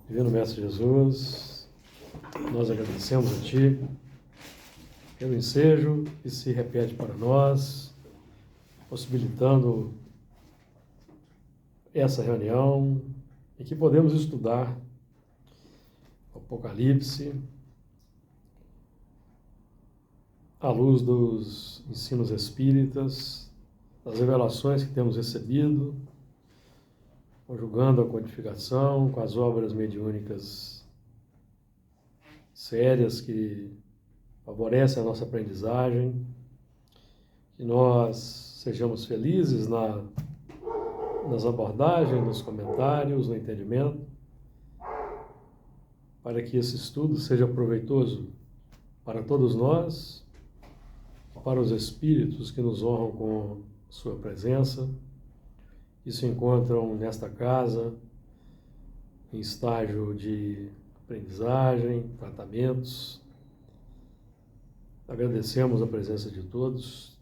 Divino Mestre Jesus, nós agradecemos a Ti pelo ensejo que se repete para nós, possibilitando essa reunião em que podemos estudar o Apocalipse à luz dos ensinos espíritas, das revelações que temos recebido, conjugando a codificação com as obras mediúnicas sérias que favorecem a nossa aprendizagem, que nós sejamos felizes nas abordagens, nos comentários, no entendimento, para que esse estudo seja proveitoso para todos nós, para os espíritos que nos honram com sua presença e se encontram nesta casa em estágio de aprendizagem, tratamentos. Agradecemos a presença de todos,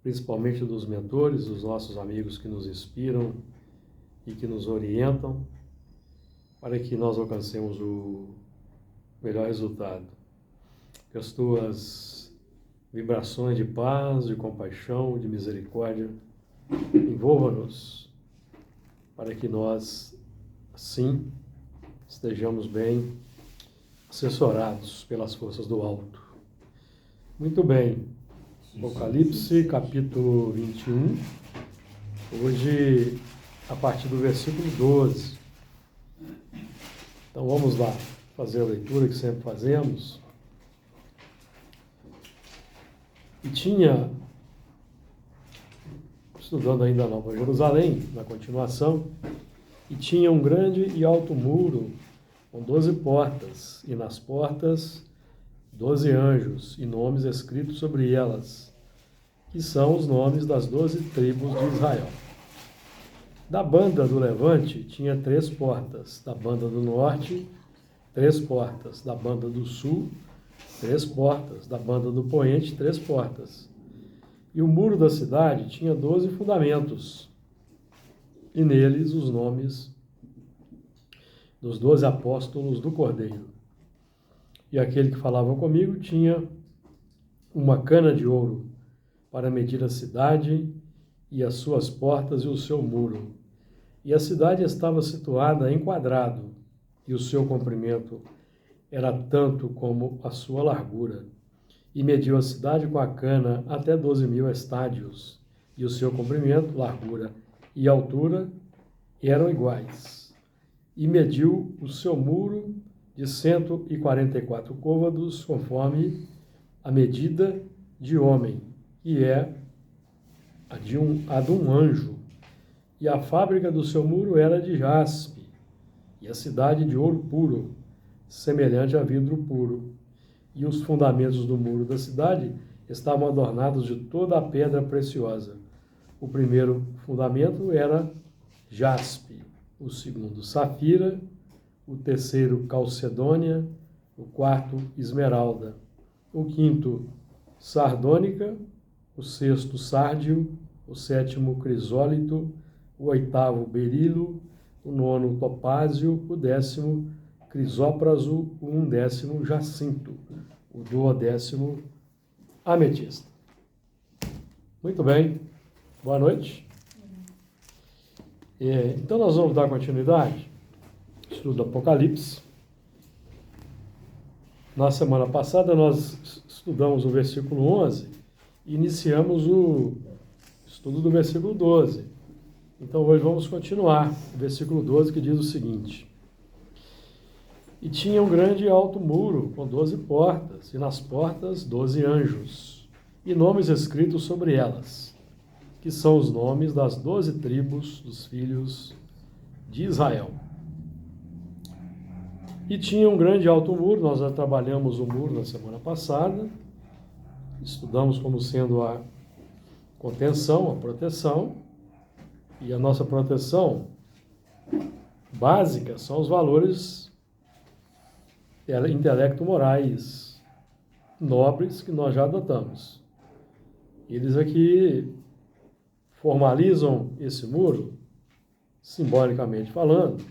principalmente dos mentores, dos nossos amigos que nos inspiram e que nos orientam, para que nós alcancemos o melhor resultado. Que as tuas vibrações de paz, de compaixão, de misericórdia envolvam-nos, para que nós, assim, estejamos bem assessorados pelas forças do alto. Muito bem, Apocalipse, capítulo 21, hoje a partir do versículo 12. Então vamos lá, fazer a leitura que sempre fazemos. E tinha, estudando ainda a Nova Jerusalém, na continuação, e tinha um grande e alto muro com 12 portas, e nas portas 12 anjos, e nomes escritos sobre elas, que são os nomes das 12 tribos de Israel. Da banda do levante tinha 3 portas, da banda do norte 3 portas, da banda do sul 3 portas, da banda do poente 3 portas. E o muro da cidade tinha 12 fundamentos, e neles os nomes dos 12 apóstolos do Cordeiro. E aquele que falava comigo tinha uma cana de ouro para medir a cidade e as suas portas e o seu muro. E a cidade estava situada em quadrado, e o seu comprimento era tanto como a sua largura. E mediu a cidade com a cana até 12.000 estádios, e o seu comprimento, largura e altura eram iguais. E mediu o seu muro de 144 côvados, conforme a medida de homem, que é a de um anjo. E a fábrica do seu muro era de jaspe, e a cidade de ouro puro, semelhante a vidro puro. E os fundamentos do muro da cidade estavam adornados de toda a pedra preciosa. O primeiro fundamento era jaspe, o segundo safira, o terceiro calcedônia, o quarto esmeralda, o quinto sardônica, o sexto sárdio, o sétimo crisólito, o oitavo berilo, o nono topázio, o 10º crisópraso, o 11º jacinto, o 12º ametista. Muito bem, boa noite. Então nós vamos dar continuidade ao estudo do Apocalipse. Na semana passada nós estudamos o versículo 11 e iniciamos o estudo do versículo 12. Então hoje vamos continuar o versículo 12, que diz o seguinte: E tinha um grande e alto muro com 12 portas, e nas portas 12 anjos, e nomes escritos sobre elas, que são os nomes das 12 tribos dos filhos de Israel. E tinha um grande e alto muro, nós já trabalhamos o muro na semana passada, estudamos como sendo a contenção, a proteção, e a nossa proteção básica são os valores intelecto-morais nobres que nós já adotamos. Eles aqui formalizam esse muro, simbolicamente falando,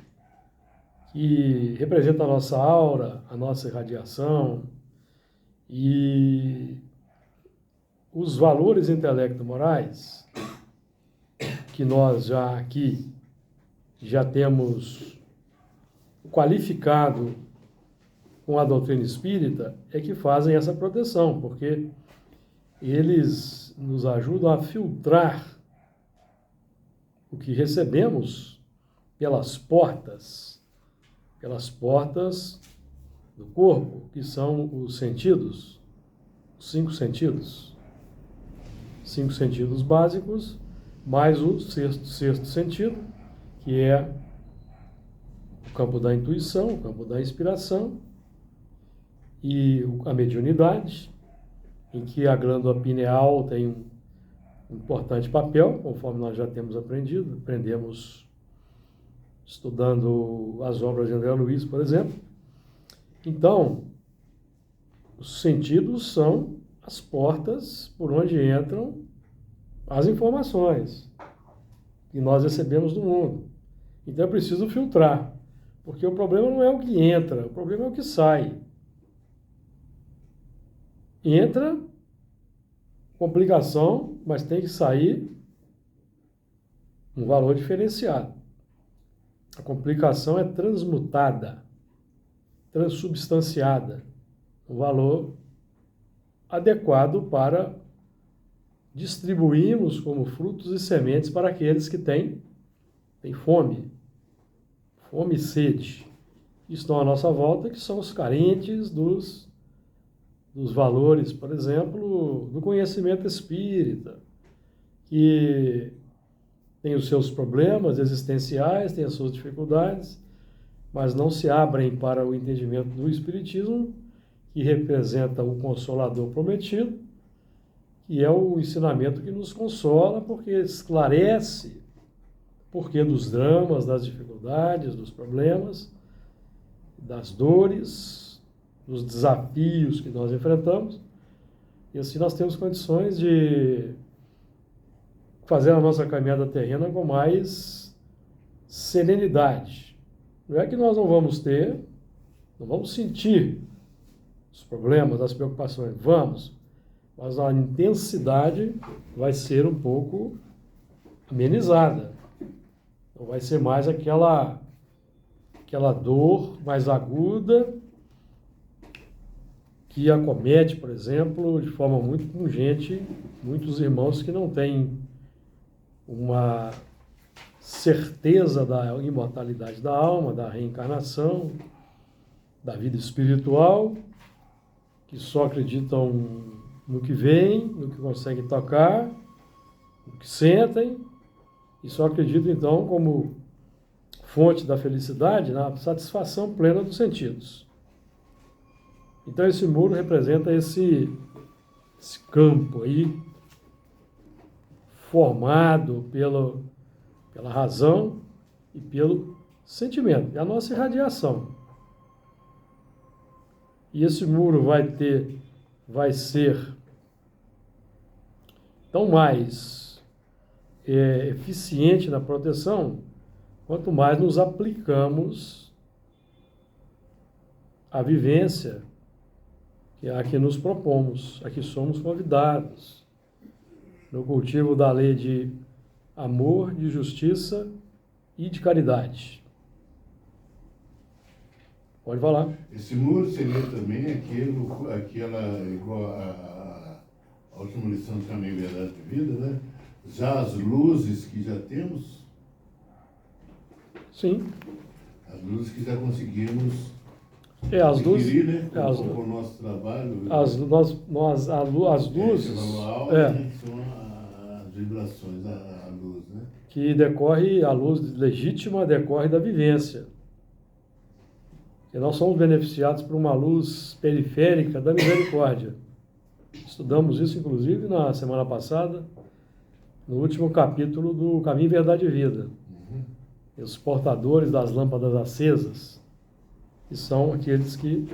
que representa a nossa aura, a nossa irradiação e os valores intelecto-morais que nós já aqui já temos qualificado com a doutrina espírita é que fazem essa proteção, porque eles nos ajudam a filtrar o que recebemos pelas portas do corpo, que são os sentidos, os 5 sentidos. 5 sentidos básicos, mais o sexto sentido, que é o campo da intuição, o campo da inspiração, e a mediunidade, em que a glândula pineal tem um importante papel, conforme nós já temos aprendido, aprendemos estudando as obras de André Luiz, por exemplo. Então, os sentidos são as portas por onde entram as informações que nós recebemos do mundo. Então é preciso filtrar, porque o problema não é o que entra, o problema é o que sai. Entra, complicação, mas tem que sair um valor diferenciado. A complicação é transmutada, transubstanciada, um valor adequado para distribuirmos como frutos e sementes para aqueles que têm fome e sede, que estão à nossa volta, que são os carentes dos valores, por exemplo, do conhecimento espírita, que tem os seus problemas existenciais, tem as suas dificuldades, mas não se abrem para o entendimento do Espiritismo, que representa o Consolador prometido, que é o ensinamento que nos consola, porque esclarece o porquê dos dramas, das dificuldades, dos problemas, das dores, dos desafios que nós enfrentamos, e assim nós temos condições de fazer a nossa caminhada terrena com mais serenidade. Não é que nós não vamos sentir os problemas, as preocupações, mas a intensidade vai ser um pouco amenizada. Não vai ser mais aquela dor mais aguda que acomete, por exemplo, de forma muito pungente, muitos irmãos que não têm uma certeza da imortalidade da alma, da reencarnação, da vida espiritual, que só acreditam no que vem, no que conseguem tocar, no que sentem, e só acreditam, então, como fonte da felicidade, na satisfação plena dos sentidos. Então, esse muro representa esse campo aí, formado pela razão e pelo sentimento, é a nossa irradiação. E esse muro vai ser tão mais eficiente na proteção, quanto mais nos aplicamos à vivência que é a que nos propomos, a que somos convidados, no cultivo da lei de amor, de justiça e de caridade. Pode falar. Esse muro seria também aquela, igual a última lição do Caminho, Verdade e Vida, né? Já as luzes que já temos? Sim. As luzes que já conseguimos as luzes, né? Com o nosso trabalho. As luzes... Né? São as vibrações, a luz, né? Que decorre, a luz legítima decorre da vivência. E nós somos beneficiados por uma luz periférica da misericórdia. Estudamos isso, inclusive, na semana passada, no último capítulo do Caminho, Verdade e Vida. E os portadores das lâmpadas acesas, que são aqueles que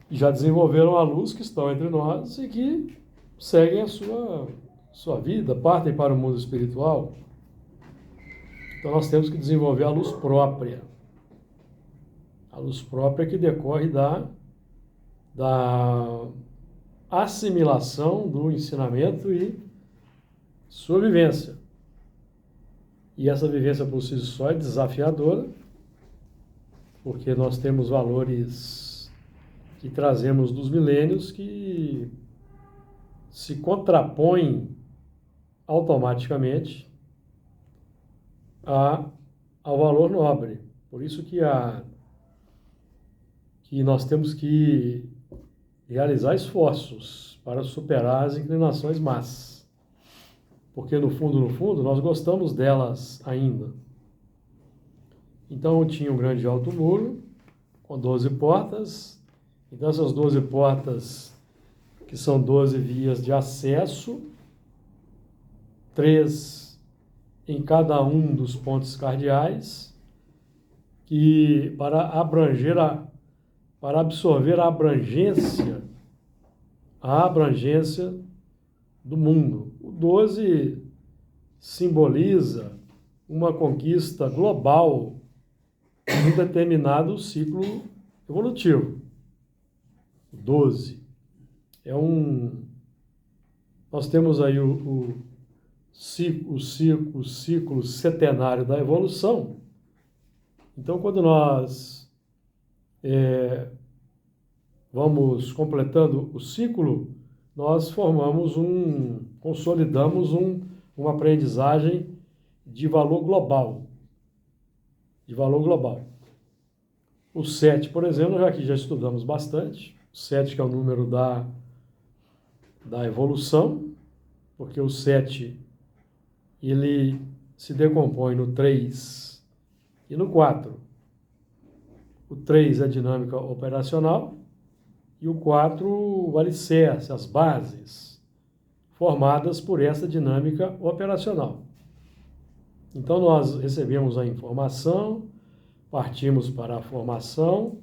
já desenvolveram a luz, que estão entre nós e que seguem a sua vida, partem para o mundo espiritual. Então nós temos que desenvolver a luz própria. A luz própria que decorre da assimilação do ensinamento e sua vivência. E essa vivência por si só é desafiadora, porque nós temos valores que trazemos dos milênios que se contrapõem automaticamente ao valor nobre. Por isso que nós temos que realizar esforços para superar as inclinações más. Porque no fundo, nós gostamos delas ainda. Então tinha um grande alto muro, com 12 portas. Então essas 12 portas, que são 12 vias de acesso, 3 em cada um dos pontos cardeais, que para absorver a abrangência do mundo. O 12 simboliza uma conquista global de um determinado ciclo evolutivo. O 12 nós temos aí o ciclo setenário da evolução. Então, quando nós vamos completando o ciclo, nós consolidamos uma aprendizagem de valor global. O 7, por exemplo, já estudamos bastante. O 7 que é o número da evolução, porque o 7 ele se decompõe no 3 e no 4. O 3 é a dinâmica operacional e o 4 o alicerce, as bases formadas por essa dinâmica operacional. Então nós recebemos a informação, partimos para a formação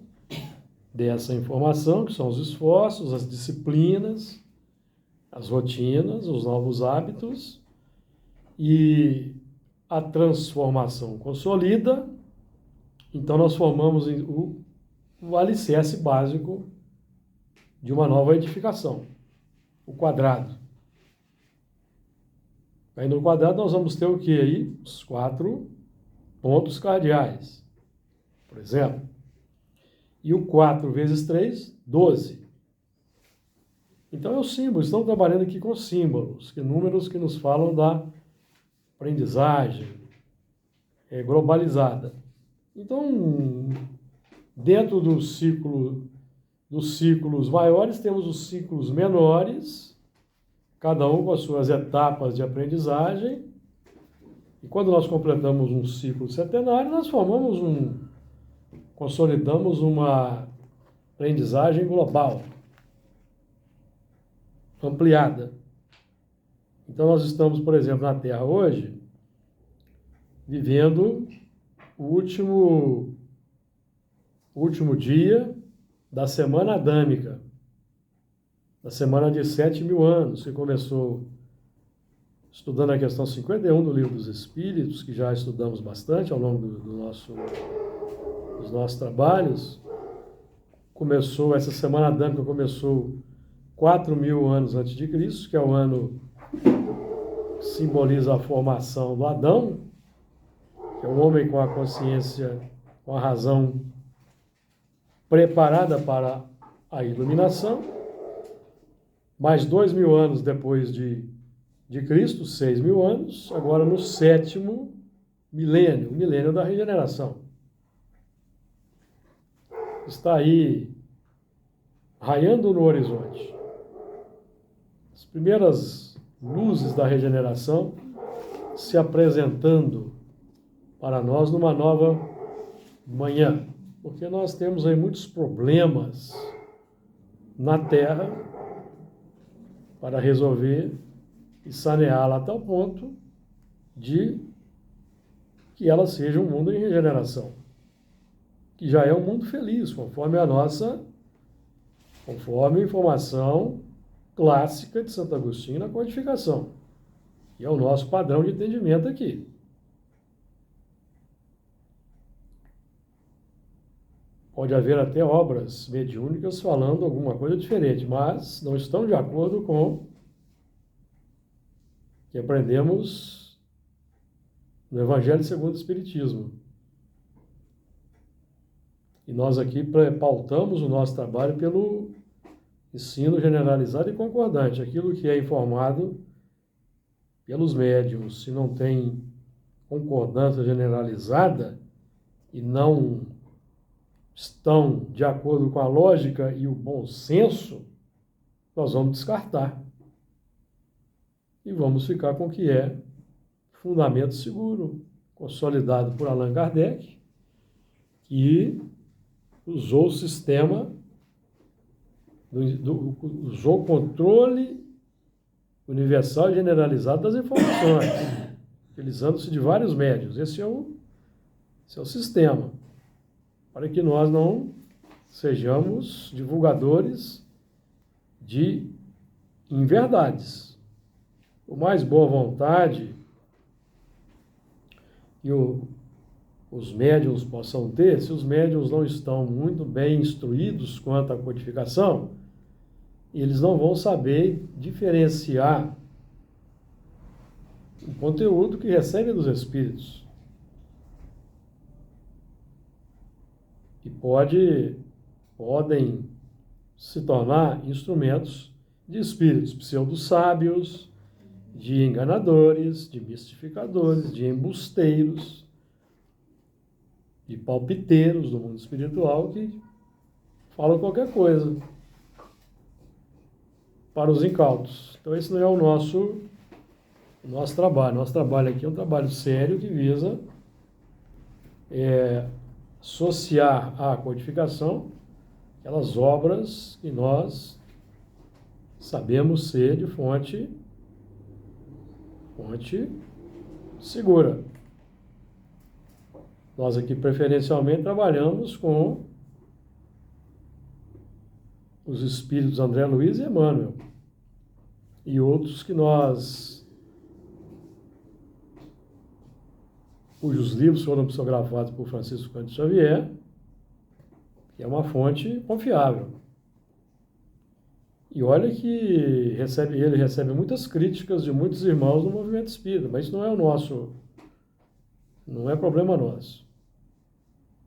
dessa informação, que são os esforços, as disciplinas, as rotinas, os novos hábitos, e a transformação consolida. Então nós formamos o alicerce básico de uma nova edificação, o quadrado. Aí no quadrado nós vamos ter o que aí? Os 4 pontos cardeais, por exemplo. E o 4 vezes 3, 12. Então é o símbolo, estamos trabalhando aqui com símbolos, números que nos falam da aprendizagem globalizada. Então, dentro dos ciclos maiores, temos os ciclos menores, cada um com as suas etapas de aprendizagem. E quando nós completamos um ciclo setenário, nós consolidamos uma aprendizagem global, ampliada. Então nós estamos, por exemplo, na Terra hoje, vivendo o último dia da semana adâmica, da semana de 7.000 anos, que começou estudando a questão 51 do Livro dos Espíritos, que já estudamos bastante ao longo dos nossos trabalhos. Essa semana adâmica começou 4.000 anos antes de Cristo, que é o ano que simboliza a formação do Adão, que é o homem com a consciência, com a razão preparada para a iluminação. Mais 2.000 anos depois de Cristo, 6.000 anos, agora no 7º milênio, o milênio da regeneração. Está aí raiando no horizonte. As primeiras luzes da regeneração se apresentando para nós numa nova manhã, porque nós temos aí muitos problemas na Terra para resolver e saneá-la a tal ponto de que ela seja um mundo em regeneração, que já é um mundo feliz, conforme a informação clássica de Santo Agostinho na codificação, e é o nosso padrão de entendimento aqui. Pode haver até obras mediúnicas falando alguma coisa diferente, mas não estão de acordo com o que aprendemos no Evangelho segundo o Espiritismo. E nós aqui pautamos o nosso trabalho pelo ensino generalizado e concordante. Aquilo que é informado pelos médiuns, se não tem concordância generalizada e não estão de acordo com a lógica e o bom senso, nós vamos descartar. E vamos ficar com o que é fundamento seguro, consolidado por Allan Kardec, que usou o sistema, usou o controle universal e generalizado das informações, utilizando-se de vários médios. Esse é o sistema, para que nós não sejamos divulgadores de inverdades. Por mais boa vontade que os médiuns possam ter, se os médiuns não estão muito bem instruídos quanto à codificação, eles não vão saber diferenciar o conteúdo que recebem dos espíritos. E podem se tornar instrumentos de espíritos pseudo-sábios, de enganadores, de mistificadores, de embusteiros, de palpiteiros do mundo espiritual que falam qualquer coisa para os incautos. Então esse não é o nosso trabalho. Nosso trabalho aqui é um trabalho sério que visa associar à codificação aquelas obras que nós sabemos ser de fonte segura. Nós aqui preferencialmente trabalhamos com os espíritos André Luiz e Emmanuel e outros cujos livros foram psicografados por Francisco Cândido Xavier, que é uma fonte confiável. E olha que ele recebe muitas críticas de muitos irmãos do movimento espírita, mas isso não é problema nosso.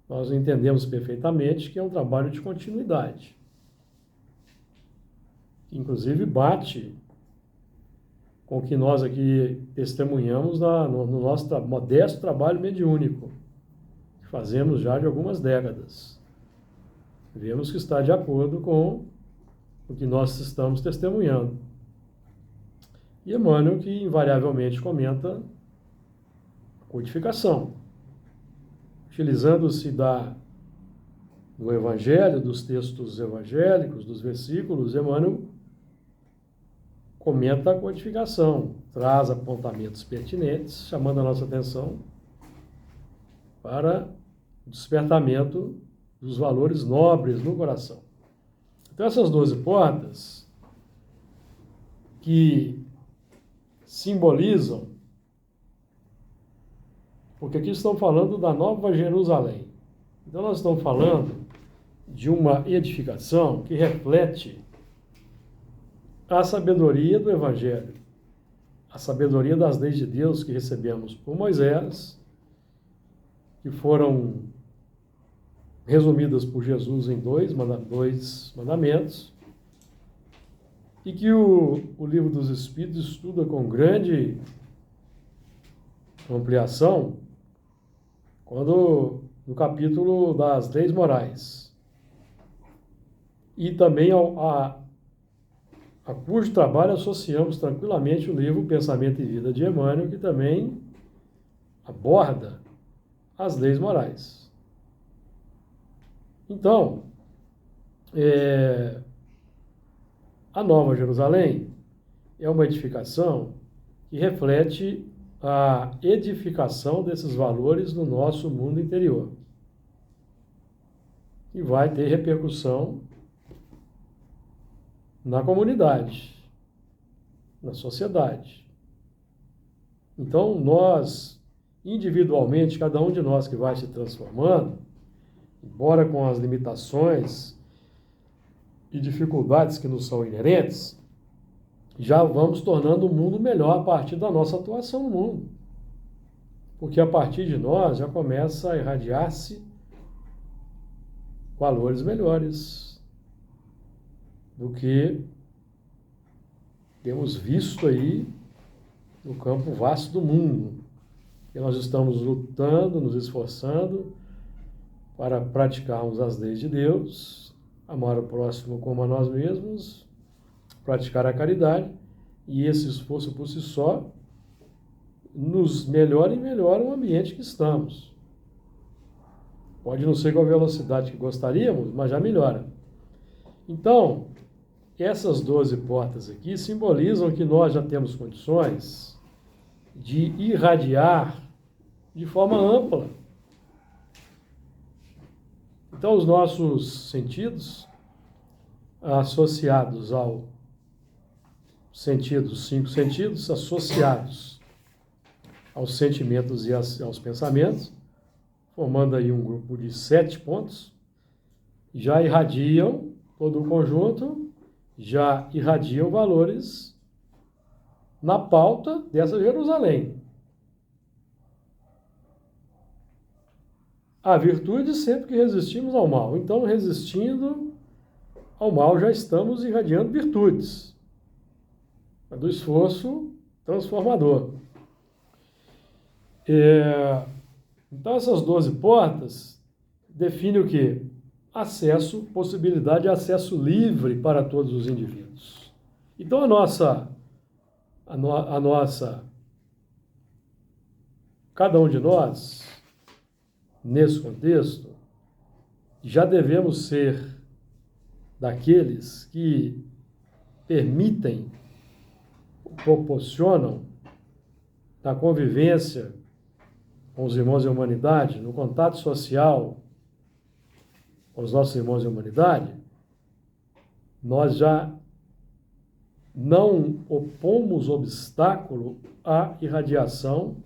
Nós entendemos perfeitamente que é um trabalho de continuidade. Inclusive bate com o que nós aqui testemunhamos no nosso modesto trabalho mediúnico, que fazemos já de algumas décadas. Vemos que está de acordo com o que nós estamos testemunhando. E Emmanuel, que invariavelmente comenta a codificação, utilizando-se do Evangelho, dos textos evangélicos, dos versículos, Emmanuel comenta a codificação, traz apontamentos pertinentes, chamando a nossa atenção para o despertamento dos valores nobres no coração. Então, essas 12 portas que simbolizam, porque aqui estão falando da Nova Jerusalém. Então, nós estamos falando de uma edificação que reflete a sabedoria do Evangelho, a sabedoria das leis de Deus que recebemos por Moisés, que foram resumidas por Jesus em dois mandamentos, e que o Livro dos Espíritos estuda com grande ampliação no capítulo das leis morais. E também a cujo trabalho associamos tranquilamente o livro Pensamento e Vida de Emmanuel, que também aborda as leis morais. Então, a Nova Jerusalém é uma edificação que reflete a edificação desses valores no nosso mundo interior. E vai ter repercussão na comunidade, na sociedade. Então, nós, individualmente, cada um de nós que vai se transformando, embora com as limitações e dificuldades que nos são inerentes, já vamos tornando o mundo melhor a partir da nossa atuação no mundo. Porque a partir de nós já começa a irradiar-se valores melhores do que temos visto aí no campo vasto do mundo. E nós estamos lutando, nos esforçando para praticarmos as leis de Deus, amar o próximo como a nós mesmos, praticar a caridade, e esse esforço por si só nos melhora e melhora o ambiente que estamos. Pode não ser com a velocidade que gostaríamos, mas já melhora. Então, essas 12 portas aqui simbolizam que nós já temos condições de irradiar de forma ampla. Então, os nossos sentidos, associados ao sentido, 5 sentidos, associados aos sentimentos e aos pensamentos, formando aí um grupo de 7 pontos, já irradiam todo o conjunto, já irradiam valores na pauta dessa Jerusalém. A virtude sempre que resistimos ao mal. Então, resistindo ao mal, já estamos irradiando virtudes. É do esforço transformador. Então, essas 12 portas definem o quê? Acesso, possibilidade de acesso livre para todos os indivíduos. Então, cada um de nós, nesse contexto, já devemos ser daqueles que permitem, proporcionam na convivência com os irmãos da humanidade, no contato social com os nossos irmãos da humanidade, nós já não opomos obstáculo à irradiação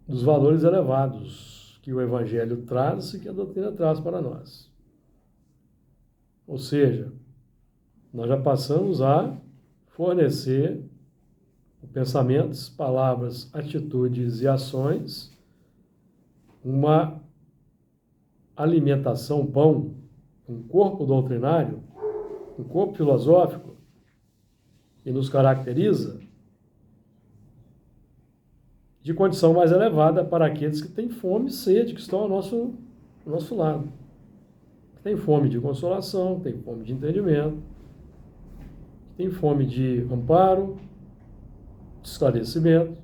dos valores elevados que o Evangelho traz e que a doutrina traz para nós. Ou seja, nós já passamos a fornecer pensamentos, palavras, atitudes e ações, uma alimentação, pão, um corpo doutrinário, um corpo filosófico que nos caracteriza de condição mais elevada para aqueles que têm fome e sede, que estão ao nosso lado. Tem fome de consolação, tem fome de entendimento, tem fome de amparo, de esclarecimento.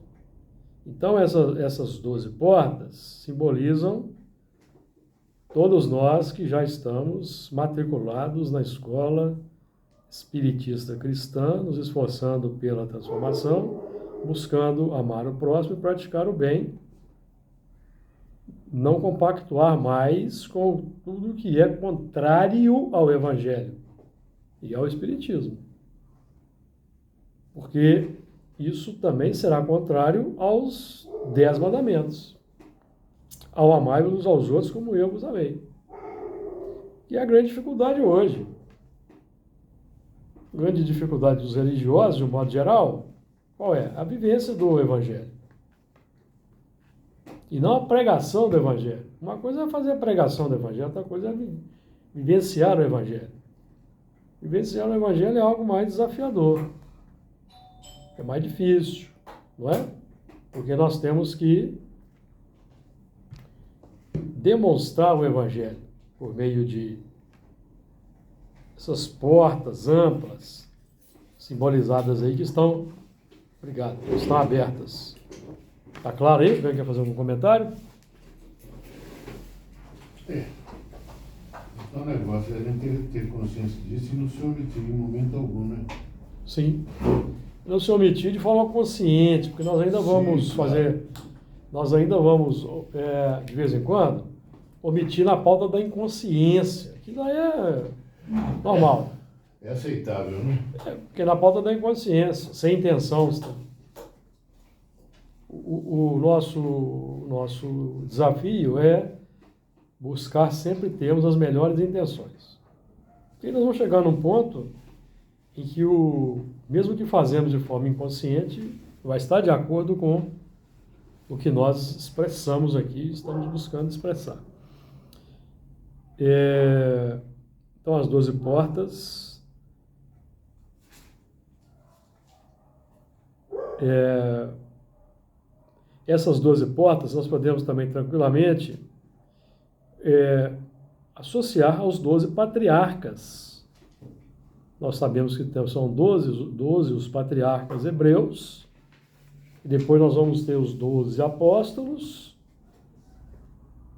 Então, essas 12 portas simbolizam todos nós que já estamos matriculados na escola espiritista cristã, nos esforçando pela transformação, buscando amar o próximo e praticar o bem, não compactuar mais com tudo que é contrário ao Evangelho e ao Espiritismo. Porque isso também será contrário aos 10 mandamentos. Ao amar-vos uns aos outros como eu vos amei. E a grande dificuldade hoje, a grande dificuldade dos religiosos, de um modo geral, qual é? A vivência do Evangelho. E não a pregação do Evangelho. Uma coisa é fazer a pregação do Evangelho, outra coisa é vivenciar o Evangelho. Vivenciar o Evangelho é algo mais desafiador. É mais difícil, não é? Porque nós temos que demonstrar o Evangelho por meio de essas portas amplas, simbolizadas aí, que estão, obrigado, estão abertas. Está claro aí? Alguém quer fazer algum comentário? Então o negócio é a gente ter consciência disso e não se omitir em momento algum, né? Sim. Não se omitir de forma consciente, porque nós ainda vamos nós ainda vamos, de vez em quando, omitir na pauta da inconsciência, que daí é normal. É aceitável, né? Porque na pauta da inconsciência, sem intenção. O nosso desafio é buscar sempre termos as melhores intenções. Porque nós vamos chegar num ponto em que mesmo que fazemos de forma inconsciente, vai estar de acordo com o que nós expressamos aqui, estamos buscando expressar. Então, as 12 portas. Essas 12 portas nós podemos também tranquilamente associar aos 12 patriarcas. Nós sabemos que são 12 os patriarcas hebreus, e depois nós vamos ter os 12 apóstolos,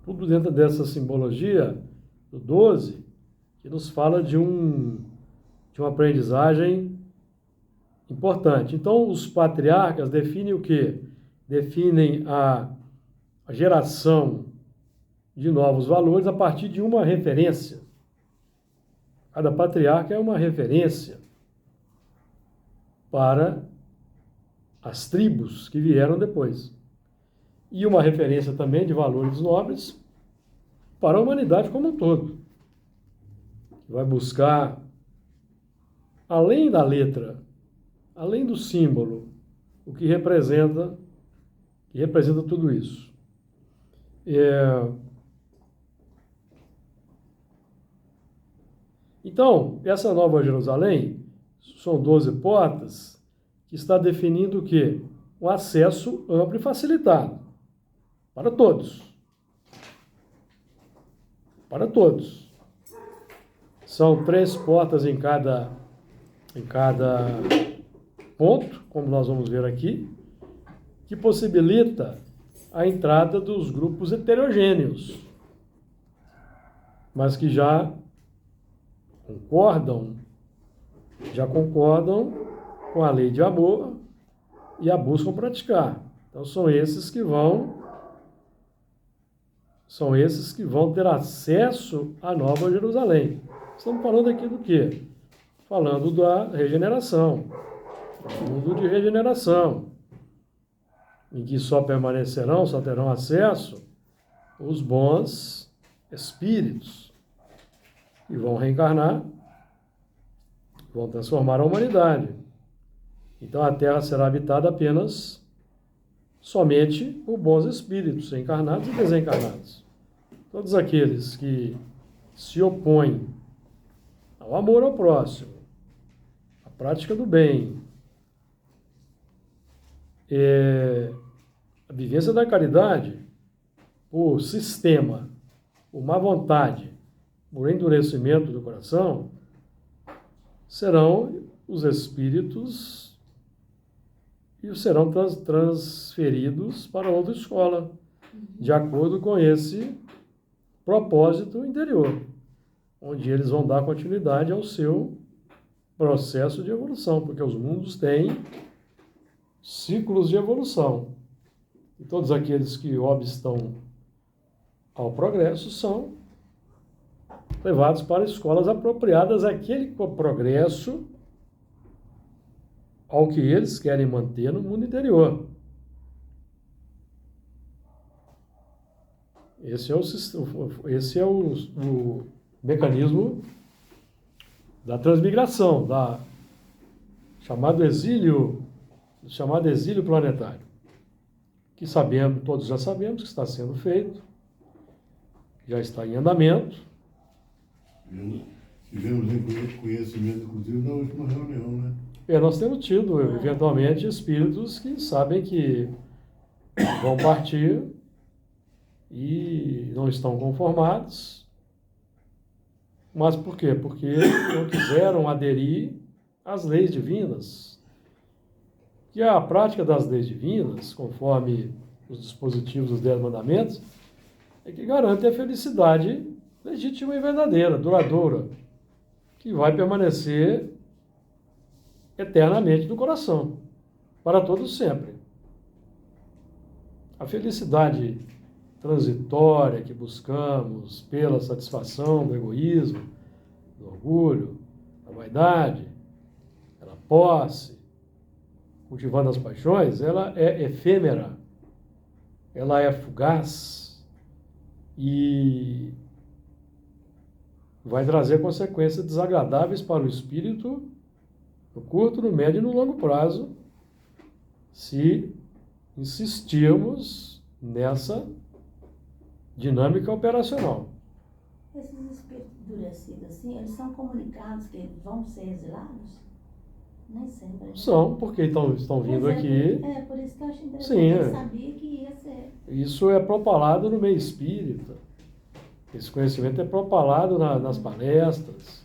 tudo dentro dessa simbologia do 12, que nos fala de uma aprendizagem importante. Então, os patriarcas definem o quê? Definem a geração de novos valores a partir de uma referência. Cada patriarca é uma referência para as tribos que vieram depois. E uma referência também de valores nobres para a humanidade como um todo. Vai buscar, além da letra, além do símbolo, o que representa tudo isso. Então, essa Nova Jerusalém são 12 portas que está definindo o quê? Um acesso amplo e facilitado para todos. Para todos. São 3 portas em cada ponto, como nós vamos ver aqui, que possibilita a entrada dos grupos heterogêneos, mas que já concordam com a lei de amor e a buscam praticar. Então são esses que vão ter acesso à Nova Jerusalém. Estamos falando aqui do quê? Falando da regeneração, mundo de regeneração, em que só terão acesso os bons espíritos, que vão reencarnar, vão transformar a humanidade. Então a Terra será habitada apenas somente por bons espíritos, encarnados e desencarnados. Todos aqueles que se opõem ao amor ao próximo, à prática do bem, a vivência da caridade, por sistema, por má vontade, por endurecimento do coração, serão os espíritos e serão transferidos para outra escola, de acordo com esse propósito interior, onde eles vão dar continuidade ao seu processo de evolução, porque os mundos têm ciclos de evolução. E todos aqueles que obstam ao progresso são levados para escolas apropriadas àquele progresso ao que eles querem manter no mundo interior. Esse é o mecanismo da transmigração, chamado exílio planetário, que todos já sabemos que está sendo feito, já está em andamento. Tivemos conhecimento, inclusive, na última reunião, né? Nós temos tido, eventualmente, espíritos que sabem que vão partir e não estão conformados. Mas por quê? Porque não quiseram aderir às leis divinas. Que a prática das leis divinas, conforme os dispositivos dos 10 mandamentos, é que garante a felicidade legítima e verdadeira, duradoura, que vai permanecer eternamente no coração, para todos sempre. A felicidade transitória que buscamos pela satisfação do egoísmo, do orgulho, da vaidade, pela posse, cultivando as paixões, ela é efêmera, ela é fugaz, e vai trazer consequências desagradáveis para o espírito no curto, no médio e no longo prazo, se insistirmos nessa dinâmica operacional. Esses espíritos endurecidos, assim, eles são comunicados que eles vão ser exilados? Nem sempre. Né? São, porque estão vindo aqui. Por isso que eu achei interessante. Sim, Eu sabia que ia ser. Isso é propalado no meio espírita. Esse conhecimento é propalado nas palestras.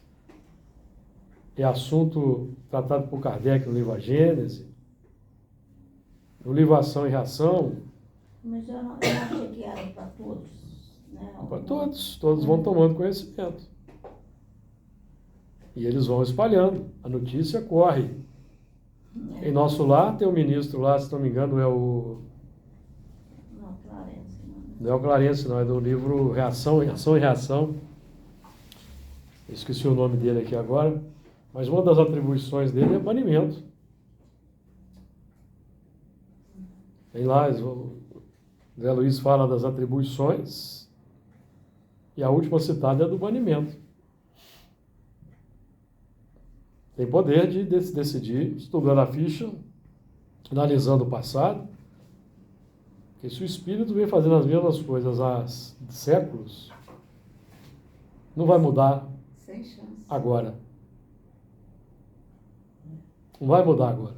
É assunto tratado por Kardec no livro A Gênese, no livro Ação e Reação. Mas eu não achei que era para todos. Né? Para todos vão tomando conhecimento. E eles vão espalhando. A notícia corre. Em nosso lar tem um ministro lá, se não me engano, é o... Não, Clarence. Não é o Clarence, não, é do livro Ação e Reação. Eu esqueci o nome dele aqui agora. Mas uma das atribuições dele é banimento. Tem lá, o Zé Luiz fala das atribuições, e a última citada é do banimento. Tem poder de decidir, estudando a ficha, analisando o passado, porque se o espírito vem fazendo as mesmas coisas há séculos, não vai mudar Sem chance. agora. Não vai mudar agora.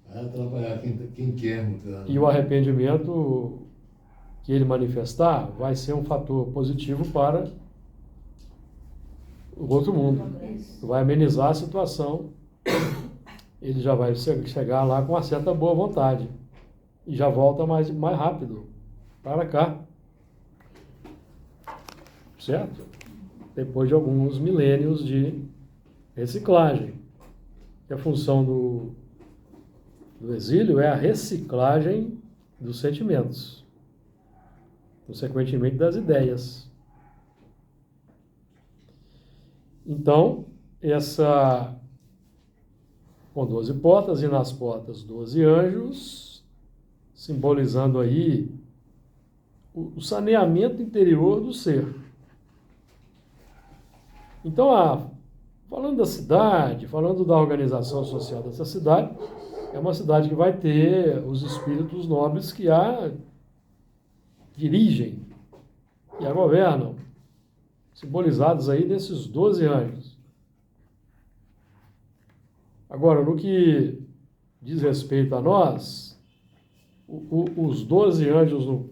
Vai atrapalhar quem quer mudar. E o arrependimento que ele manifestar vai ser um fator positivo para o outro mundo. Vai amenizar a situação. Ele já vai chegar lá com uma certa boa vontade. E já volta mais rápido para cá. Certo? Depois de alguns milênios de reciclagem. A função do exílio é a reciclagem dos sentimentos, consequentemente das ideias. Então, com 12 portas e nas portas 12 anjos, simbolizando aí o saneamento interior do ser. Então, falando da cidade, falando da organização social dessa cidade, é uma cidade que vai ter os espíritos nobres que a dirigem e a governam, simbolizados aí nesses 12 anjos. Agora, no que diz respeito a nós, os 12 anjos, do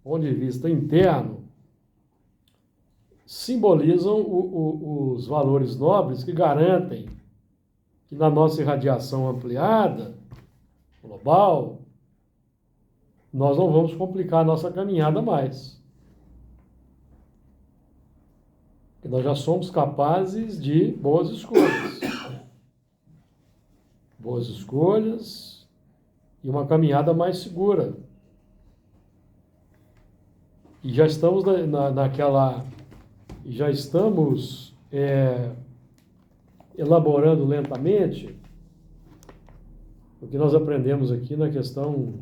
ponto de vista interno, simbolizam os valores nobres que garantem que na nossa irradiação ampliada, global, nós não vamos complicar a nossa caminhada mais. Porque nós já somos capazes de boas escolhas. Boas escolhas e uma caminhada mais segura. E já estamos já estamos elaborando lentamente o que nós aprendemos aqui na questão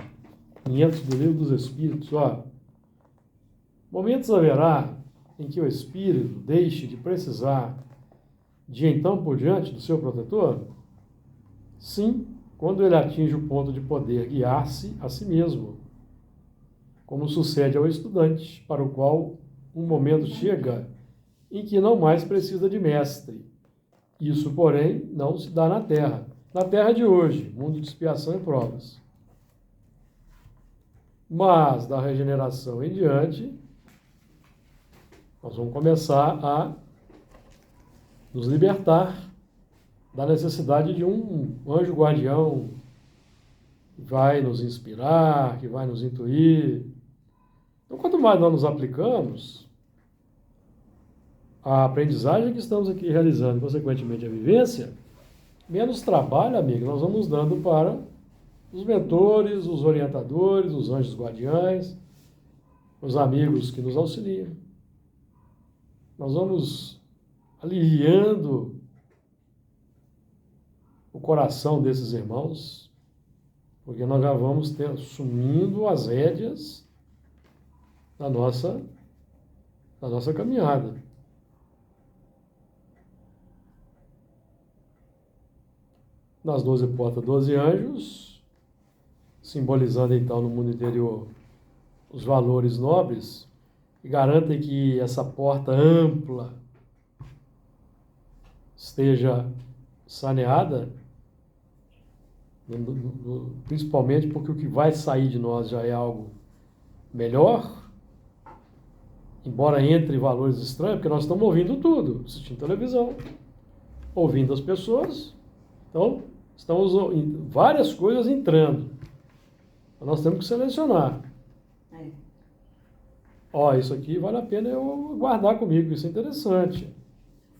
500 do Livro dos Espíritos. Momentos haverá em que o espírito deixe de precisar de então por diante do seu protetor? Sim, quando ele atinge o ponto de poder guiar-se a si mesmo, como sucede ao estudante, para o qual um momento chega em que não mais precisa de mestre. Isso, porém, não se dá na Terra de hoje, mundo de expiação e provas. Mas, da regeneração em diante, nós vamos começar a nos libertar da necessidade de um anjo guardião que vai nos inspirar, que vai nos intuir. Então, quanto mais nós nos aplicamos, a aprendizagem que estamos aqui realizando, consequentemente a vivência, menos trabalho, amigo, nós vamos dando para os mentores, os orientadores, os anjos guardiães, os amigos que nos auxiliam. Nós vamos aliviando o coração desses irmãos, porque nós já vamos assumindo as rédeas da nossa na nossa caminhada. Nas 12 portas, 12 anjos, simbolizando então no mundo interior os valores nobres, que garantem que essa porta ampla esteja saneada, principalmente porque o que vai sair de nós já é algo melhor, embora entre valores estranhos, porque nós estamos ouvindo tudo, assistindo televisão, ouvindo as pessoas, então estamos várias coisas entrando. Nós temos que selecionar. Ó, isso aqui vale a pena eu guardar comigo, isso é interessante.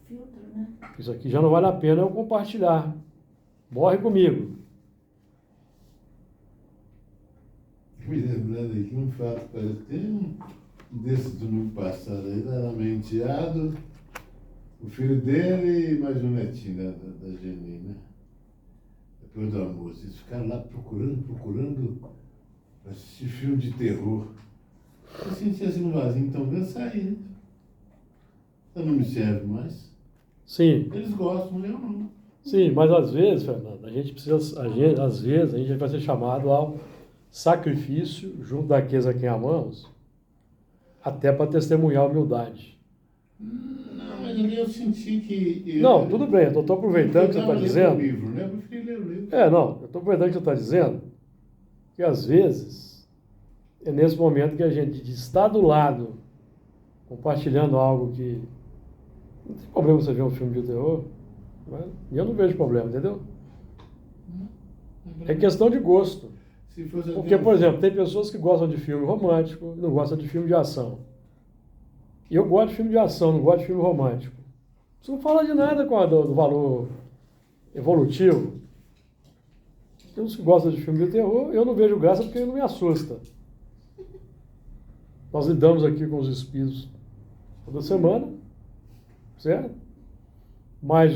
Filtro, né? Isso aqui já não vale a pena eu compartilhar. Morre comigo. Me lembrando aqui um fato, parece que tem um desse domingo passado aí, era meu enteado, o filho dele e mais um netinho da Geni, né? Depois do almoço, eles ficaram lá procurando assistir filme de terror. Eu senti assim um vazio tão grande, saí. Eu não me serve mais. Sim. Eles gostam, eu não. Sim, mas às vezes, Fernando, a gente precisa, às vezes, a gente vai ser chamado ao sacrifício junto daqueles a quem amamos, até para testemunhar a humildade. Não, mas ali eu senti que... Não, tudo bem, eu estou aproveitando o que você está dizendo. Livro, né? Eu preferi ler o livro. Não, eu estou aproveitando o que você está dizendo, que às vezes é nesse momento que a gente está do lado, compartilhando algo que... Não tem problema você ver um filme de terror, mas eu não vejo problema, entendeu? É questão de gosto. Porque, por exemplo, tem pessoas que gostam de filme romântico e não gostam de filme de ação. E eu gosto de filme de ação, não gosto de filme romântico. Isso não fala de nada do valor evolutivo. Tem uns que gostam de filme de terror, eu não vejo graça porque ele não me assusta. Nós lidamos aqui com os espíritos toda semana, certo? Mas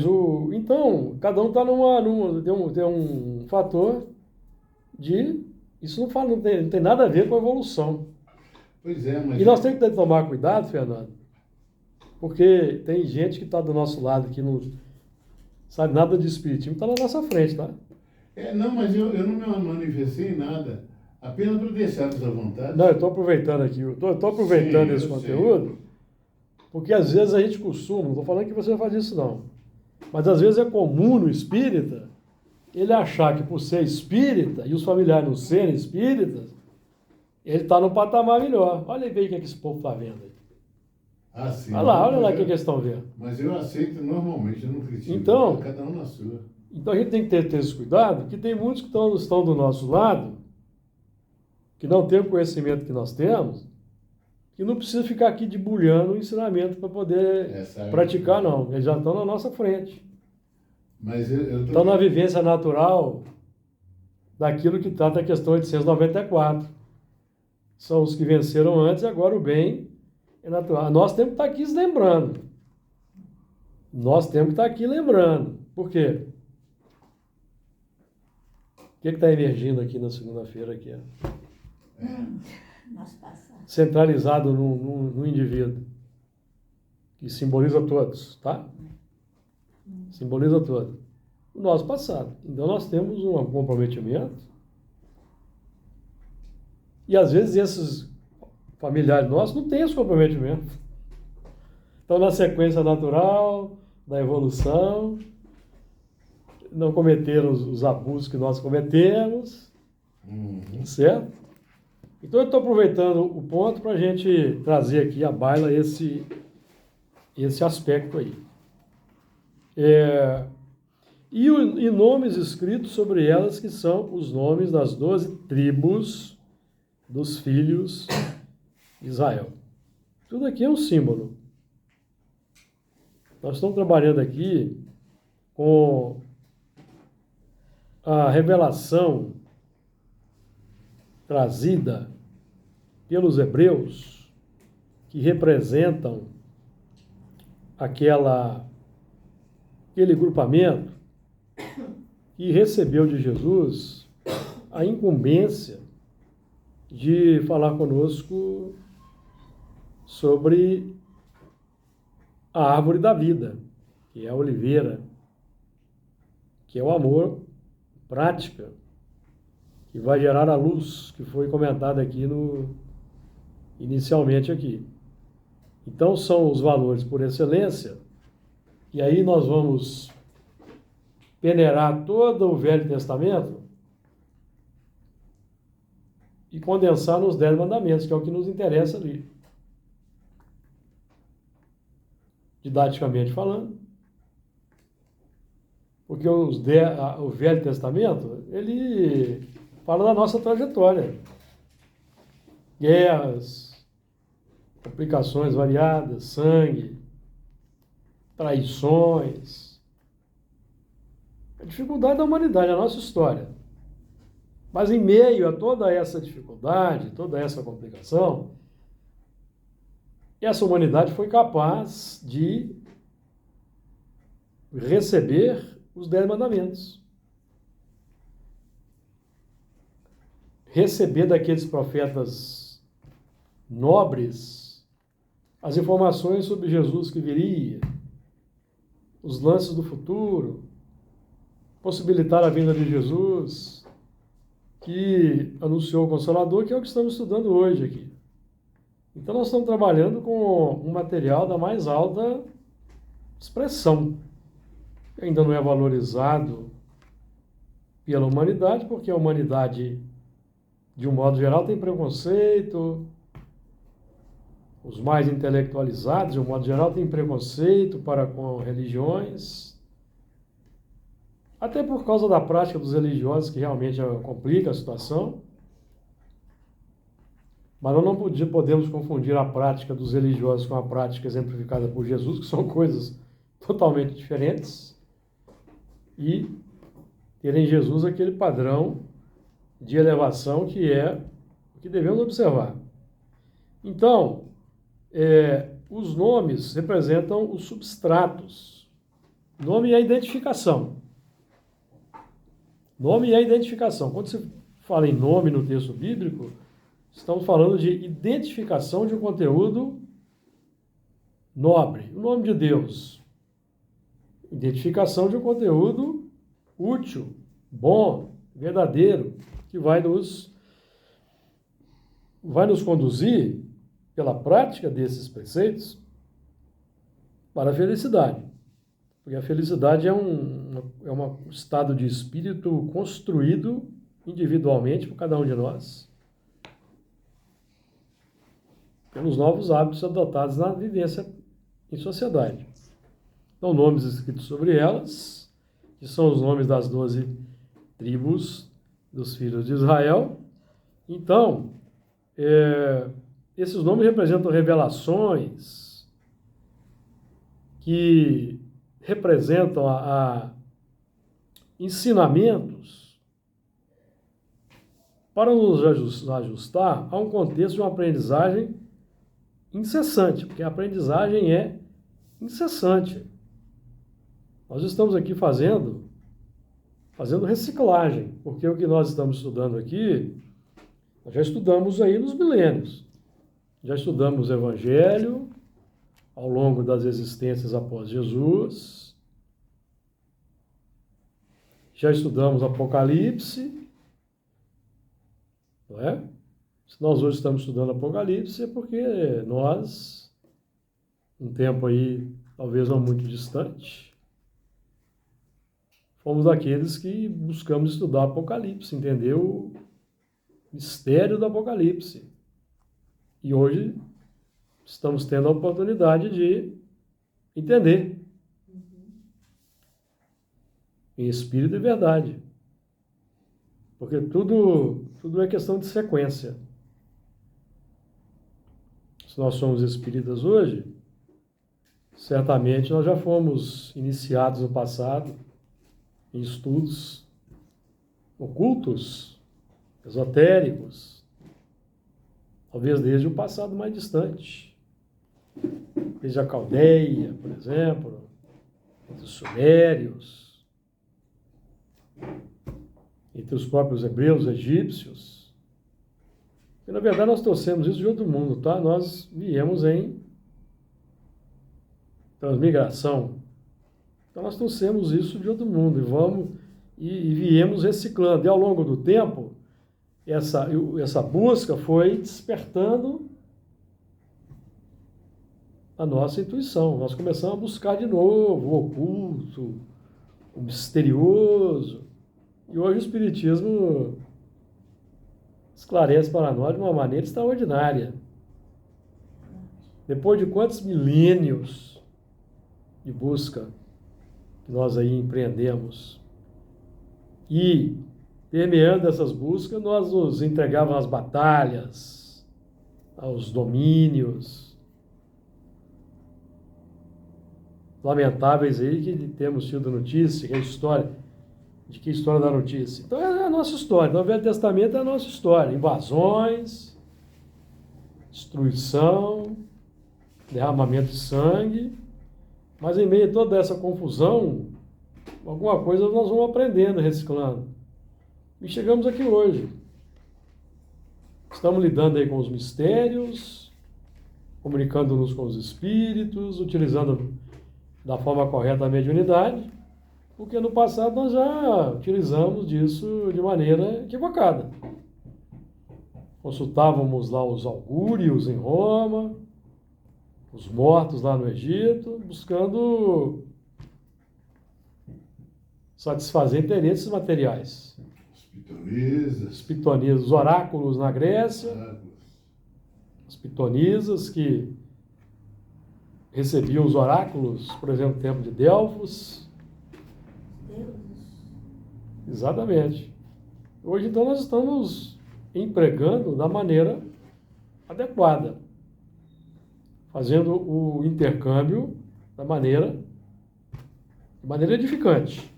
então, cada um está tem um fator de... Isso não tem nada a ver com a evolução. Pois é, mas... E nós temos que tomar cuidado, Fernando, porque tem gente que está do nosso lado, que não sabe nada de espiritismo, está na nossa frente, tá? Não, mas eu não me manifestei em nada, apenas para deixá-los à vontade. Não, eu estou aproveitando aqui, eu estou aproveitando esse conteúdo, porque às vezes a gente costuma, não estou falando que você faz isso não, mas às vezes é comum no espírita ele achar que por ser espírita e os familiares não serem espíritas, ele está num patamar melhor. Olha aí bem o que esse povo está vendo aí. Ah, sim. Olha lá o que eles estão vendo. Mas eu aceito normalmente, eu não critico. Então, cada um na sua. Então a gente tem que ter esse cuidado, que tem muitos que estão do nosso lado, que não têm o conhecimento que nós temos, que não precisa ficar aqui debulhando o ensinamento para poder praticar, não. Eles já estão na nossa frente. Mas eu estão na vivência natural daquilo que trata a questão 894. São os que venceram antes e agora o bem é natural. Nós temos que estar aqui se lembrando. Por quê? O que está emergindo aqui na segunda-feira? Aqui, centralizado no indivíduo, que simboliza todos, tá? Simboliza todos. O nosso passado. Então nós temos um comprometimento. E às vezes esses familiares nossos não têm esse comprometimento. Estão na sequência natural da evolução, não cometeram os abusos que nós cometemos, certo? Então eu estou aproveitando o ponto para a gente trazer aqui à baila esse aspecto aí. E nomes escritos sobre elas, que são os nomes das 12 tribos dos filhos de Israel. Tudo aqui é um símbolo. Nós estamos trabalhando aqui com a revelação trazida pelos hebreus, que representam aquele grupamento que recebeu de Jesus a incumbência de falar conosco sobre a árvore da vida, que é a oliveira, que é o amor, prática, que vai gerar a luz, que foi comentada aqui inicialmente aqui. Então são os valores por excelência, e aí nós vamos peneirar todo o Velho Testamento e condensar nos 10 mandamentos, que é o que nos interessa ali. Didaticamente falando, porque o Velho Testamento, ele fala da nossa trajetória. Guerras, complicações variadas, sangue, traições, a dificuldade da humanidade, a nossa história. Mas em meio a toda essa dificuldade, toda essa complicação, essa humanidade foi capaz de receber os 10 mandamentos. Receber daqueles profetas nobres as informações sobre Jesus que viria, os lances do futuro, possibilitar a vinda de Jesus, que anunciou o Consolador, que é o que estamos estudando hoje aqui. Então nós estamos trabalhando com um material da mais alta expressão, que ainda não é valorizado pela humanidade, porque a humanidade, de um modo geral, tem preconceito, os mais intelectualizados, de um modo geral, têm preconceito para com religiões, até por causa da prática dos religiosos, que realmente complica a situação. Mas nós não podemos confundir a prática dos religiosos com a prática exemplificada por Jesus, que são coisas totalmente diferentes, e ter em Jesus aquele padrão de elevação que é o que devemos observar. Então, os nomes representam os substratos. Nome é a identificação. Nome é a identificação. Quando se fala em nome no texto bíblico, estamos falando de identificação de um conteúdo nobre, o nome de Deus. Identificação de um conteúdo útil, bom, verdadeiro, que vai nos conduzir, pela prática desses preceitos, para a felicidade. Porque a felicidade é um estado de espírito construído individualmente por cada um de nós, pelos novos hábitos adotados na vivência em sociedade. Então, nomes escritos sobre elas, que são os nomes das 12 tribos dos filhos de Israel. Então, esses nomes representam revelações que representam ensinamentos para nos ajustar a um contexto de uma aprendizagem incessante, porque a aprendizagem é incessante. Nós estamos aqui fazendo reciclagem, porque o que nós estamos estudando aqui, nós já estudamos aí nos milênios. Já estudamos o Evangelho ao longo das existências após Jesus. Já estudamos Apocalipse, não é? Se nós hoje estamos estudando Apocalipse é porque nós, um tempo aí talvez não muito distante, fomos daqueles que buscamos estudar Apocalipse, entender o mistério do Apocalipse. E hoje estamos tendo a oportunidade de entender em espírito e verdade. Porque tudo é questão de sequência. Se nós somos espíritas hoje, certamente nós já fomos iniciados no passado em estudos ocultos, esotéricos, talvez desde o passado mais distante, desde a Caldeia, por exemplo, entre os sumérios, entre os próprios hebreus, egípcios. E, na verdade, nós trouxemos isso de outro mundo, tá? Nós viemos em transmigração. Então nós trouxemos isso de outro mundo e viemos reciclando. E ao longo do tempo, essa busca foi despertando a nossa intuição. Nós começamos a buscar de novo o oculto, o misterioso. E hoje o Espiritismo esclarece para nós de uma maneira extraordinária. Depois de quantos milênios de busca que nós aí empreendemos. E, permeando essas buscas, nós nos entregávamos às batalhas, aos domínios lamentáveis aí que temos tido notícia, que é a história, de que história da notícia. Então é a nossa história. Então o Velho Testamento é a nossa história. Invasões, destruição, derramamento de sangue. Mas em meio a toda essa confusão, alguma coisa nós vamos aprendendo, reciclando. E chegamos aqui hoje. Estamos lidando aí com os mistérios, comunicando-nos com os espíritos, utilizando da forma correta a mediunidade, porque no passado nós já utilizamos disso de maneira equivocada. Consultávamos lá os augúrios em Roma, os mortos lá no Egito, buscando satisfazer interesses materiais. As pitonisas, os oráculos na Grécia, as pitonisas que recebiam os oráculos, por exemplo, no tempo de Delfos. Exatamente. Hoje, então, nós estamos empregando da maneira adequada, fazendo o intercâmbio de maneira edificante.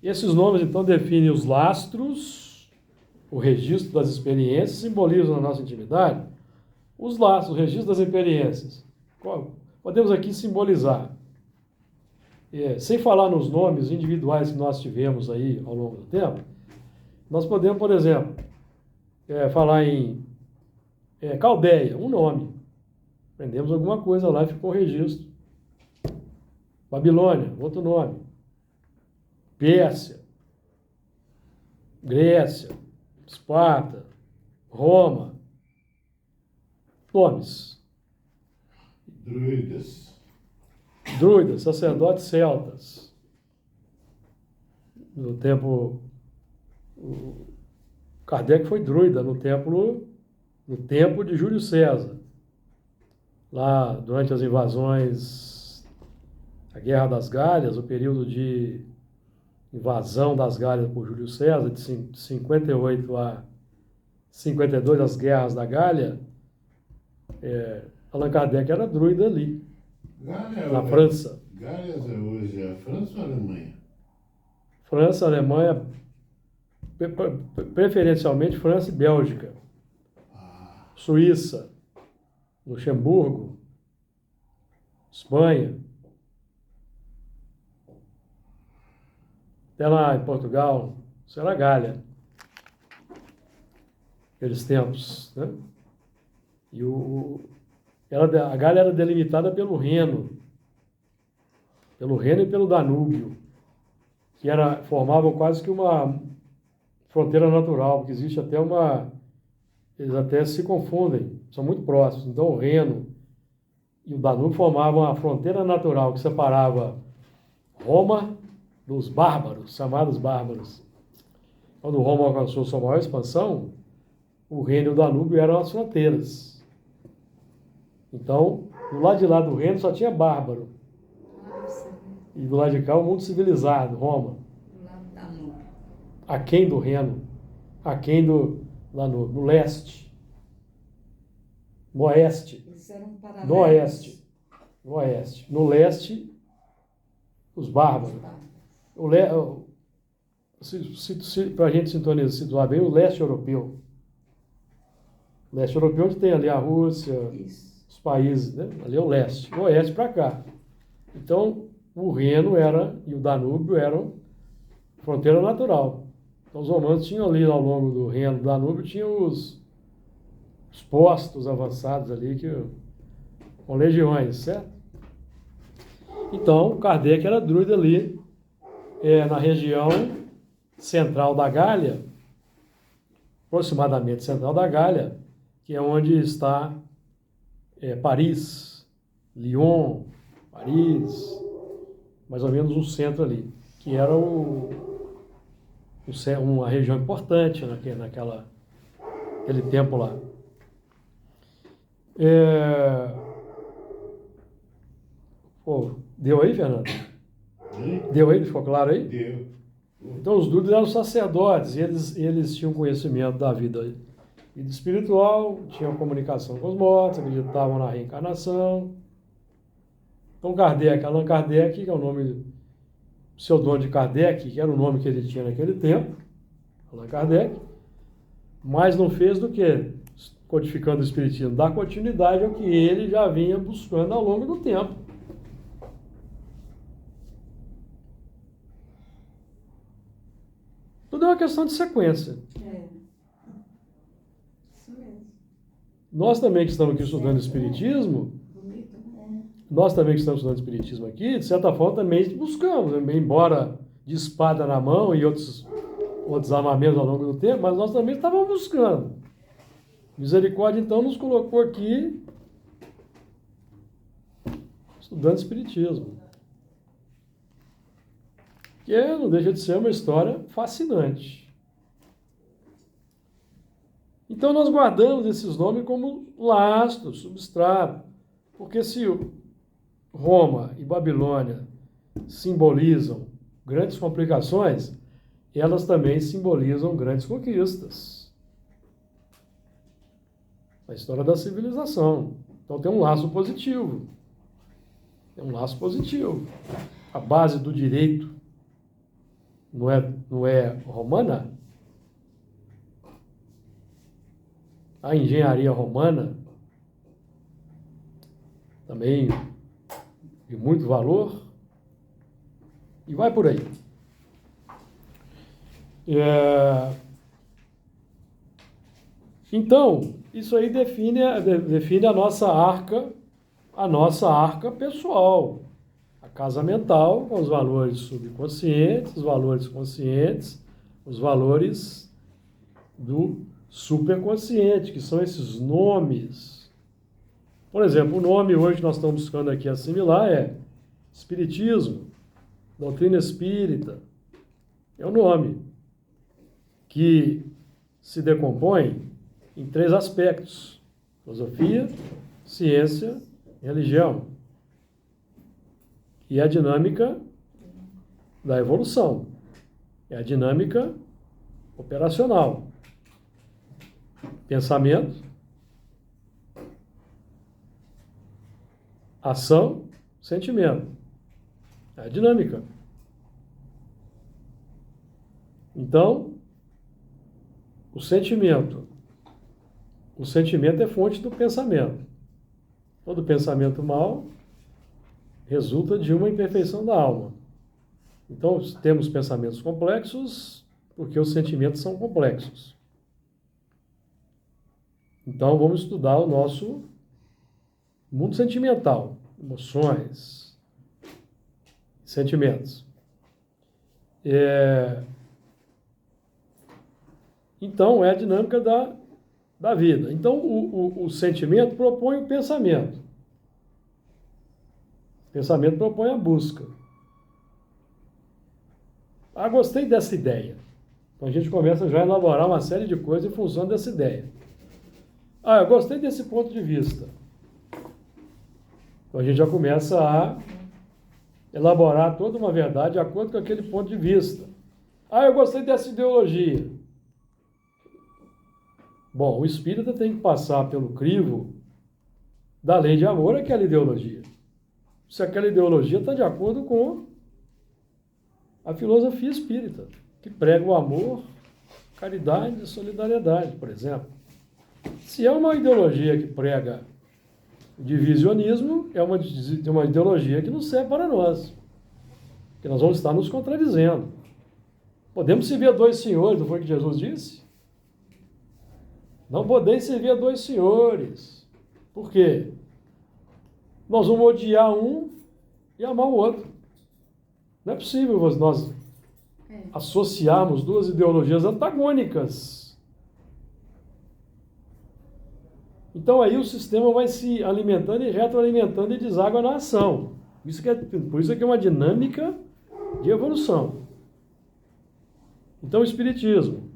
Esses nomes, então, definem os lastros, o registro das experiências, simbolizam na nossa intimidade os laços, o registro das experiências. Podemos aqui simbolizar, sem falar nos nomes individuais que nós tivemos aí ao longo do tempo, nós podemos, por exemplo, falar em Caldeia, um nome. Aprendemos alguma coisa lá e ficou um registro. Babilônia, outro nome. Pérsia, Grécia, Esparta, Roma. Nomes. Druidas, sacerdotes celtas. No tempo... Kardec foi druida no tempo de Júlio César. Lá, durante as invasões, a Guerra das Gálias, o período de invasão das Gálias por Júlio César, de 58 a 52, as Guerras da Gália, Allan Kardec era druida ali, na França. Gálias é hoje a França ou a Alemanha? França, Alemanha, preferencialmente França e Bélgica. Suíça, Luxemburgo, Espanha, até lá em Portugal, isso era Gália, aqueles tempos, né? E a Gália era delimitada pelo Reno e pelo Danúbio, que formavam quase que uma fronteira natural, porque existe até eles até se confundem, são muito próximos. Então o Reno e o Danúbio formavam a fronteira natural que separava Roma dos bárbaros, chamados bárbaros. Quando Roma alcançou sua maior expansão, o Reno e o Danúbio eram as fronteiras. Então, do lado de lá do Reno só tinha bárbaro. E do lado de cá o mundo civilizado, Roma. Do lado do Danúbio. Aquém do Reno, aquém do Danúbio, no leste, no oeste, no oeste, no oeste. No leste, os bárbaros. Para a gente situar bem, o leste europeu. O leste europeu, onde tem ali a Rússia, os países, né? Ali é o leste. O oeste para cá. Então, o Reno e o Danúbio eram fronteira natural. Então, os romanos tinham ali, ao longo do Reno e do Danúbio, tinham os postos avançados ali, com legiões, certo? Então, Kardec era druida ali, na região central da Gália, aproximadamente central da Gália, que é onde está Paris, Lyon, Paris, mais ou menos um centro ali, que era uma região importante naquele tempo lá. Deu aí, Fernando? Deu aí? Ficou claro aí? Deu. Então, os druidas eram sacerdotes, e eles tinham conhecimento da vida espiritual, tinham comunicação com os mortos, acreditavam na reencarnação. Então, Allan Kardec, que é o nome, pseudônimo de Kardec, que era o nome que ele tinha naquele tempo, Allan Kardec, mas não fez do que, codificando o Espiritismo, dar continuidade ao que ele já vinha buscando ao longo do tempo. Tudo é uma questão de sequência. Isso mesmo. Nós também que estamos aqui estudando Espiritismo, nós também que estamos estudando Espiritismo aqui, de certa forma também buscamos, embora de espada na mão e outros armamentos ao longo do tempo, mas nós também estávamos buscando. Misericórdia, então, nos colocou aqui estudando Espiritismo. Que não deixa de ser uma história fascinante. Então, nós guardamos esses nomes como lastro, substrato, porque se Roma e Babilônia simbolizam grandes complicações, elas também simbolizam grandes conquistas. A história da civilização. Então tem um laço positivo. Tem um laço positivo. A base do direito não é romana? A engenharia romana também de muito valor, e vai por aí. Então, isso aí define a nossa arca pessoal, a casa mental, com os valores subconscientes, os valores conscientes, os valores do superconsciente, que são esses nomes. Por exemplo, o nome hoje que nós estamos buscando aqui assimilar é Espiritismo, doutrina espírita. É o nome que se decompõe em 3 aspectos: filosofia, ciência e religião. E a dinâmica da evolução. É a dinâmica operacional. Pensamento, ação, sentimento. É a dinâmica. Então, o sentimento é fonte do pensamento. Todo pensamento mau resulta de uma imperfeição da alma. Então, temos pensamentos complexos porque os sentimentos são complexos. Então, vamos estudar o nosso mundo sentimental, emoções, sentimentos. Então, é a dinâmica da vida. Então, o sentimento propõe o pensamento. O pensamento propõe a busca. Gostei dessa ideia. Então, a gente começa já a elaborar uma série de coisas em função dessa ideia. Eu gostei desse ponto de vista. Então, a gente já começa a elaborar toda uma verdade de acordo com aquele ponto de vista. Eu gostei dessa ideologia. Bom, o espírita tem que passar pelo crivo da lei de amor àquela ideologia. Se aquela ideologia está de acordo com a filosofia espírita, que prega o amor, caridade e solidariedade, por exemplo. Se é uma ideologia que prega o divisionismo, é uma ideologia que não serve para nós, que nós vamos estar nos contradizendo. Podemos se ver 2 senhores, não foi o que Jesus disse? Não podeis servir a dois senhores. Por quê? Nós vamos odiar um e amar o outro. Não é possível nós associarmos duas ideologias antagônicas. Então aí o sistema vai se alimentando e retroalimentando e deságua na ação. Por isso que é uma dinâmica de evolução. Então o Espiritismo.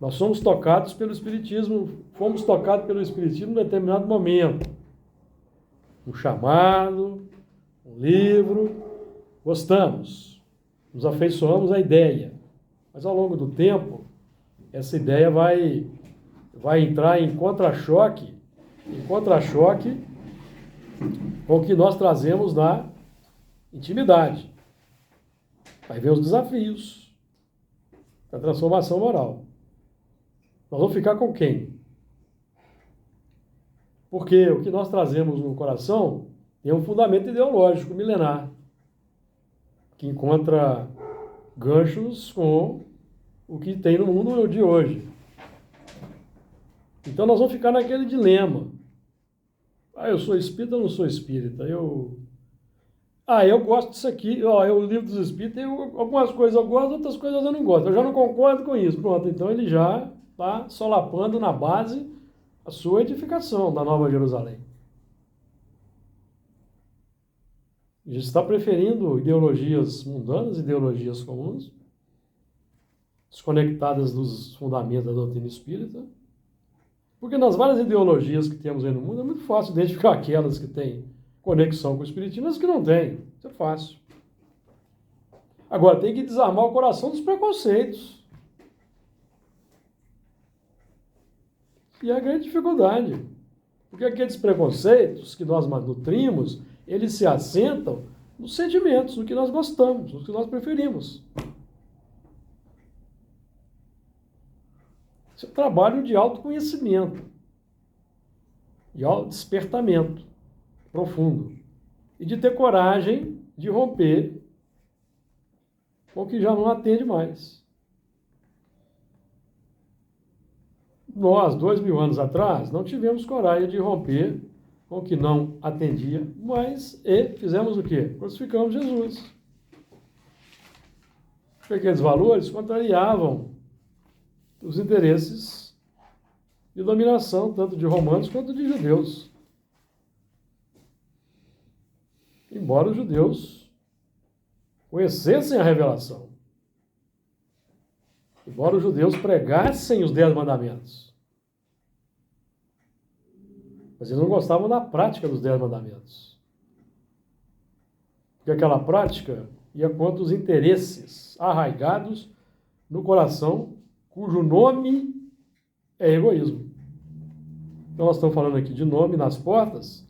Nós somos tocados pelo Espiritismo, fomos tocados pelo Espiritismo em determinado momento. Um chamado, um livro, gostamos, nos afeiçoamos à ideia. Mas ao longo do tempo, essa ideia vai entrar em contra-choque com o que nós trazemos na intimidade. Aí vem os desafios da transformação moral. Nós vamos ficar com quem? Porque o que nós trazemos no coração tem um fundamento ideológico milenar, que encontra ganchos com o que tem no mundo de hoje. Então nós vamos ficar naquele dilema. Eu sou espírita ou não sou espírita? Eu gosto disso aqui. O livro dos espíritas, algumas coisas eu gosto, outras coisas eu não gosto. Eu já não concordo com isso. Pronto, então ele já está solapando na base a sua edificação da Nova Jerusalém. Já está preferindo ideologias mundanas, ideologias comuns, desconectadas dos fundamentos da doutrina espírita. Porque nas várias ideologias que temos aí no mundo é muito fácil identificar aquelas que têm conexão com o espiritismo e as que não têm. Isso é fácil. Agora, tem que desarmar o coração dos preconceitos. E é a grande dificuldade. Porque aqueles preconceitos que nós nutrimos, eles se assentam nos sentimentos, no que nós gostamos, no que nós preferimos. Isso é um trabalho de autoconhecimento, de despertamento profundo. E de ter coragem de romper com o que já não atende mais. Nós, 2000 anos atrás, não tivemos coragem de romper com o que não atendia, mas fizemos o quê? Crucificamos Jesus. Porque aqueles valores contrariavam os interesses de dominação, tanto de romanos quanto de judeus. Embora os judeus conhecessem a revelação, embora os judeus pregassem os 10 mandamentos, mas eles não gostavam da prática dos 10 mandamentos. Porque aquela prática ia contra os interesses arraigados no coração, cujo nome é egoísmo. Então nós estamos falando aqui de nome nas portas.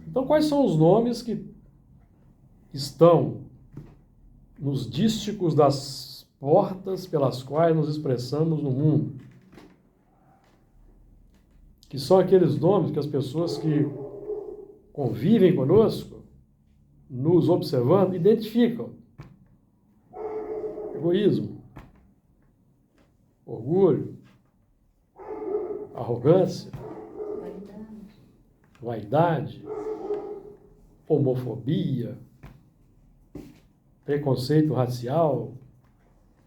Então quais são os nomes que estão nos dísticos das portas pelas quais nos expressamos no mundo? Que são aqueles nomes que as pessoas que convivem conosco, nos observando, identificam. Egoísmo, orgulho, arrogância, vaidade, homofobia, preconceito racial,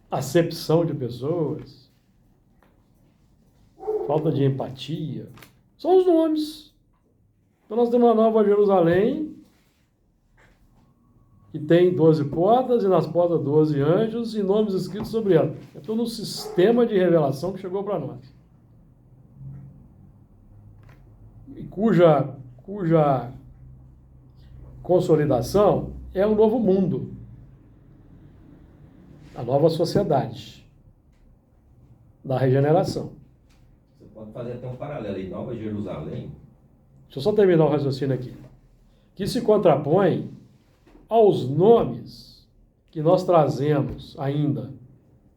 acepção de pessoas, falta de empatia. São os nomes. Então nós temos uma Nova Jerusalém, que tem 12 portas, e nas portas 12 anjos, e nomes escritos sobre ela. É todo um sistema de revelação que chegou para nós. E cuja consolidação é um novo mundo. A nova sociedade da regeneração. Você pode fazer até um paralelo em Nova Jerusalém. Deixa eu só terminar o raciocínio aqui. Que se contrapõe aos nomes que nós trazemos ainda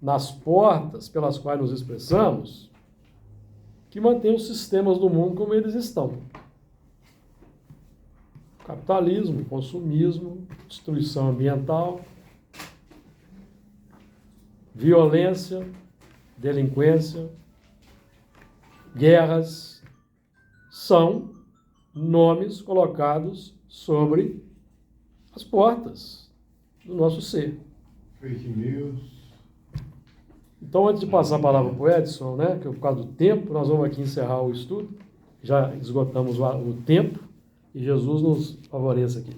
nas portas pelas quais nos expressamos, que mantém os sistemas do mundo como eles estão. Capitalismo, consumismo, destruição ambiental, violência, delinquência, guerras, são nomes colocados sobre as portas do nosso ser. Fake news. Então, antes de passar a palavra para o Edson, né, que é por causa do tempo, nós vamos aqui encerrar o estudo. Já esgotamos o tempo e Jesus nos favoreça aqui.